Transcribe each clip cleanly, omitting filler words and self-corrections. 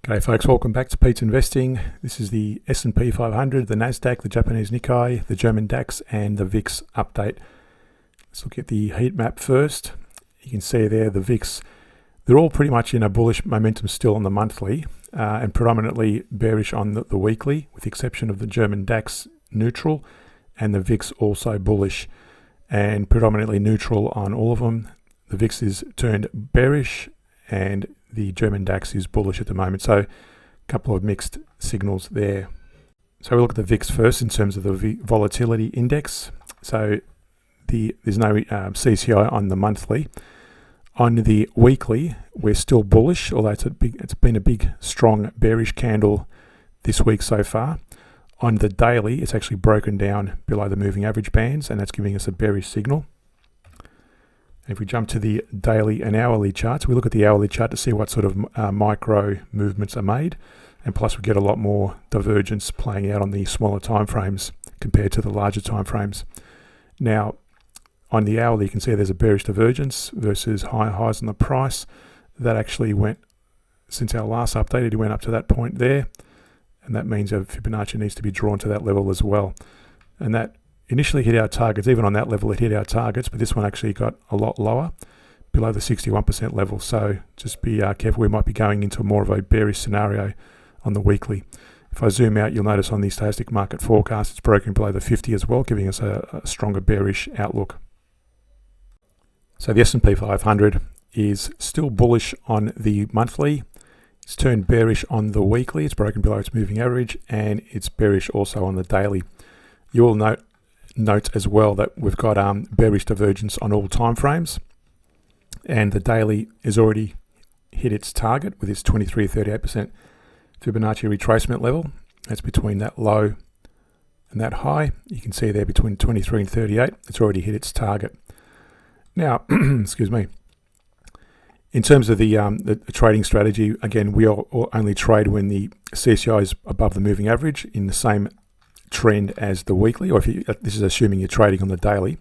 G'day folks, welcome back to Pete's Investing. This is the SP500, the NASDAQ, the Japanese Nikkei, the GermanDax and the VIX update. Let's look at the heat map first. You can see there the VIX, they're all pretty much in a bullish momentum still on the monthly and predominantly bearish on the weekly, with the exception of the GermanDax neutral and the VIX also bullish and predominantly neutral on all of them. The VIX is turned bearish and the GermanDax is bullish at the moment, so a couple of mixed signals there. So we look at the VIX first in terms of the volatility index. So there's no CCI on the monthly. On the weekly, we're still bullish, although it's been a big, strong bearish candle this week so far. On the daily, it's actually broken down below the moving average bands, and that's giving us a bearish signal. If we jump to the daily and hourly charts, we look at the hourly chart to see what sort of micro movements are made, and plus we get a lot more divergence playing out on the smaller time frames compared to the larger time frames. Now, on the hourly, you can see there's a bearish divergence versus higher highs on the price. That actually went, since our last update, it went up to that point there, and that means that Fibonacci needs to be drawn to that level as well. And that initially hit our targets. Even on that level it hit our targets, but this one actually got a lot lower, below the 61% level. So just be careful, we might be going into more of a bearish scenario on the weekly. If I zoom out, you'll notice on the stochastic market forecast it's broken below the 50 as well, giving us a stronger bearish outlook. So the S&P 500 is still bullish on the monthly. It's turned bearish on the weekly. It's broken below its moving average, and it's bearish also on the daily. You will note as well that we've got bearish divergence on all time frames, and the daily has already hit its target with its 23-38% Fibonacci retracement level. That's between that low and that high. You can see there between 23 and 38, it's already hit its target. Now, excuse me. In terms of the trading strategy, again, we only trade when the CCI is above the moving average in the same trend as the weekly, or this is assuming you're trading on the daily,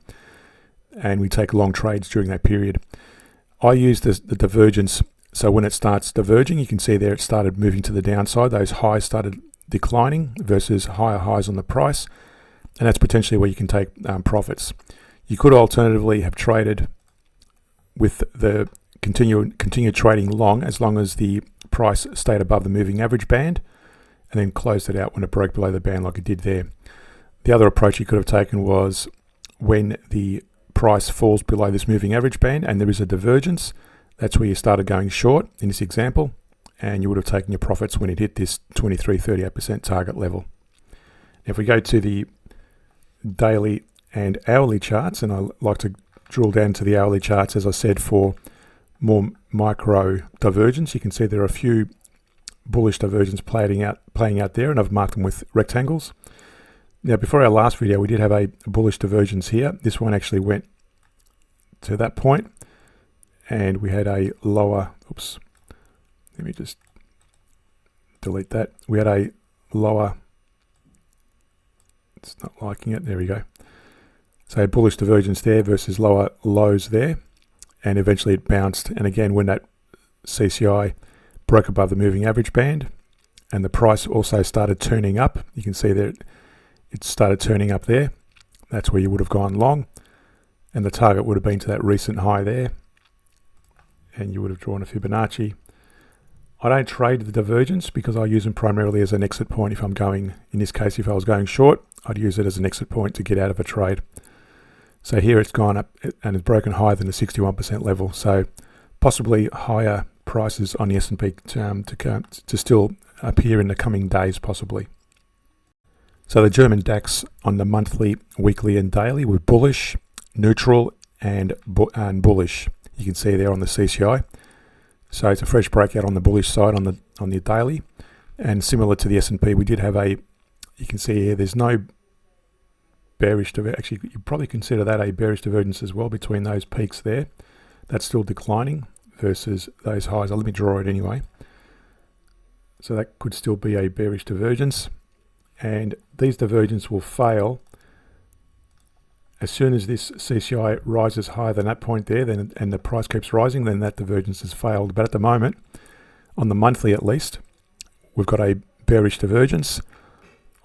and we take long trades during that period. I use the divergence, so when it starts diverging, you can see there it started moving to the downside. Those highs started declining versus higher highs on the price, and that's potentially where you can take profits. You could alternatively have traded with the continue trading long as the price stayed above the moving average band, and then closed it out when it broke below the band like it did there. The other approach you could have taken was when the price falls below this moving average band and there is a divergence, that's where you started going short in this example, and you would have taken your profits when it hit this 23-38% target level. If we go to the daily and hourly charts, and I like to drill down to the hourly charts, as I said, for more micro divergence, you can see there are a few bullish divergence playing out there, and I've marked them with rectangles. Now, before our last video, we did have a bullish divergence here. This one actually went to that point, and we had a lower, oops, let me just delete that. We had a lower, it's not liking it, there we go. So a bullish divergence there versus lower lows there, and eventually it bounced. And again, when that CCI broke above the moving average band and the price also started turning up, you can see that it started turning up there. That's where you would have gone long, and the target would have been to that recent high there, and you would have drawn a Fibonacci. I don't trade the divergence because I use them primarily as an exit point. If I'm going, in this case, if I was going short, I'd use it as an exit point to get out of a trade. So here it's gone up and it's broken higher than the 61% level, so possibly higher prices on the S&P to still appear in the coming days possibly. So the GermanDax on the monthly, weekly and daily were bullish, neutral and bullish. You can see there on the CCI. So it's a fresh breakout on the bullish side on the daily, and similar to the S&P, we did have you can see here there's no bearish divergence. Actually, you probably consider that a bearish divergence as well between those peaks there. That's still declining versus those highs. Let me draw it anyway. So that could still be a bearish divergence, and these divergences will fail as soon as this CCI rises higher than that point there, and the price keeps rising, then that divergence has failed. But at the moment, on the monthly at least, we've got a bearish divergence.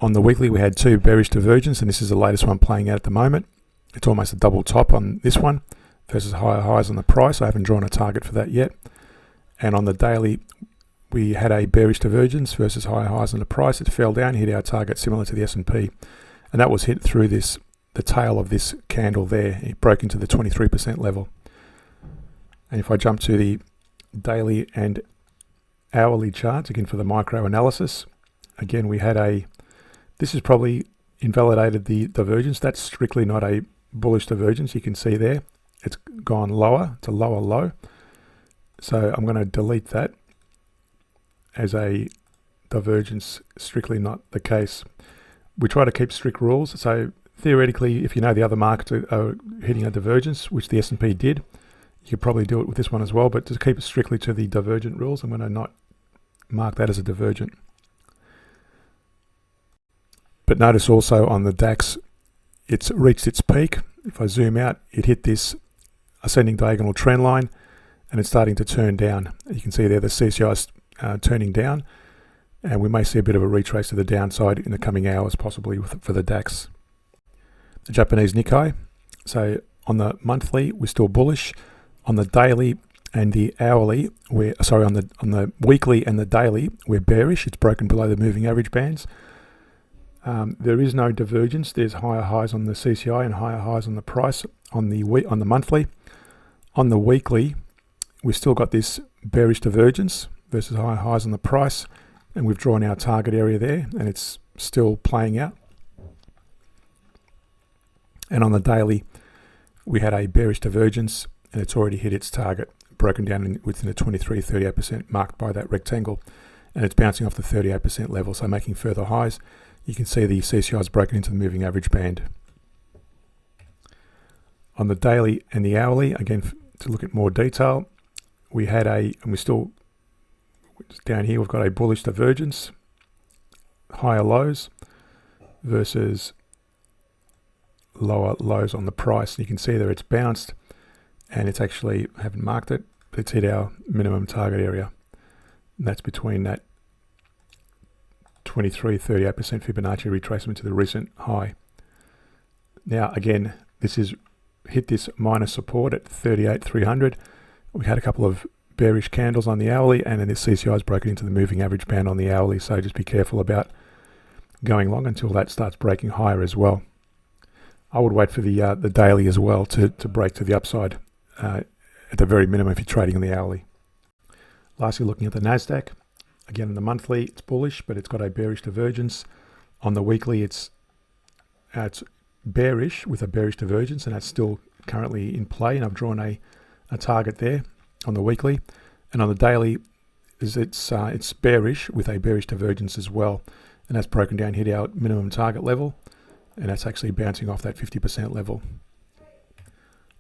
On the weekly, we had two bearish divergences, and this is the latest one playing out at the moment. It's almost a double top on this one versus higher highs on the price. I haven't drawn a target for that yet. And on the daily, we had a bearish divergence versus higher highs on the price. It fell down, hit our target similar to the S&P. And that was hit through the tail of this candle there. It broke into the 23% level. And if I jump to the daily and hourly charts, again for the micro analysis, again we had this has probably invalidated the divergence. That's strictly not a bullish divergence. You can see there, it's gone lower to lower low. So I'm going to delete that as a divergence, strictly not the case. We try to keep strict rules. So theoretically, if you know the other markets are hitting a divergence, which the S&P did, you could probably do it with this one as well, but to keep it strictly to the divergent rules, I'm going to not mark that as a divergent. But notice also on the DAX, it's reached its peak. If I zoom out, it hit this ascending diagonal trend line, and it's starting to turn down. You can see there the CCI is turning down, and we may see a bit of a retrace to the downside in the coming hours, possibly for the DAX. The Japanese Nikkei, so on the monthly, we're still bullish. On the daily and the hourly, on the weekly and the daily, we're bearish. It's broken below the moving average bands. There is no divergence. There's higher highs on the CCI and higher highs on the price on the monthly. On the weekly, we've still got this bearish divergence versus higher highs on the price, and we've drawn our target area there, and it's still playing out. And on the daily, we had a bearish divergence, and it's already hit its target, broken down within the 23-38% marked by that rectangle, and it's bouncing off the 38% level, so making further highs. You can see the CCI is broken into the moving average band. On the daily and the hourly, again, to look at more detail, we had and we're still down here, we've got a bullish divergence, higher lows versus lower lows on the price. You can see there it's bounced, and it's actually, haven't marked it, but it's hit our minimum target area. And that's between that 23-38% Fibonacci retracement to the recent high. Now again, this is hit this minor support at 38,300. We had a couple of bearish candles on the hourly, and then this CCI is broken into the moving average band on the hourly, so just be careful about going long until that starts breaking higher as well. I would wait for the daily as well to break to the upside at the very minimum if you're trading on the hourly. Lastly, looking at the NASDAQ, again in the monthly it's bullish, but it's got a bearish divergence. On the weekly it's bearish with a bearish divergence, and that's still currently in play, and I've drawn a target there on the weekly. And on the daily it's bearish with a bearish divergence as well, and that's broken down, hit our minimum target level, and that's actually bouncing off that 50% level.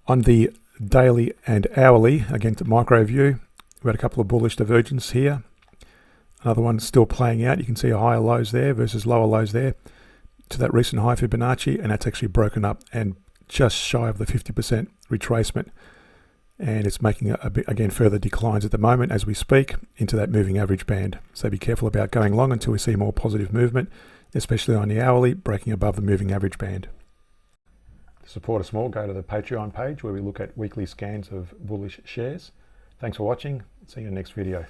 On the daily and hourly, again to micro view, we had a couple of bullish divergences here. Another one still playing out. You can see higher lows there versus lower lows there to that recent high Fibonacci, and that's actually broken up and just shy of the 50% retracement. And it's making again further declines at the moment as we speak into that moving average band. So be careful about going long until we see more positive movement, especially on the hourly, breaking above the moving average band. To support us more, go to the Patreon page where we look at weekly scans of bullish shares. Thanks for watching. See you in the next video.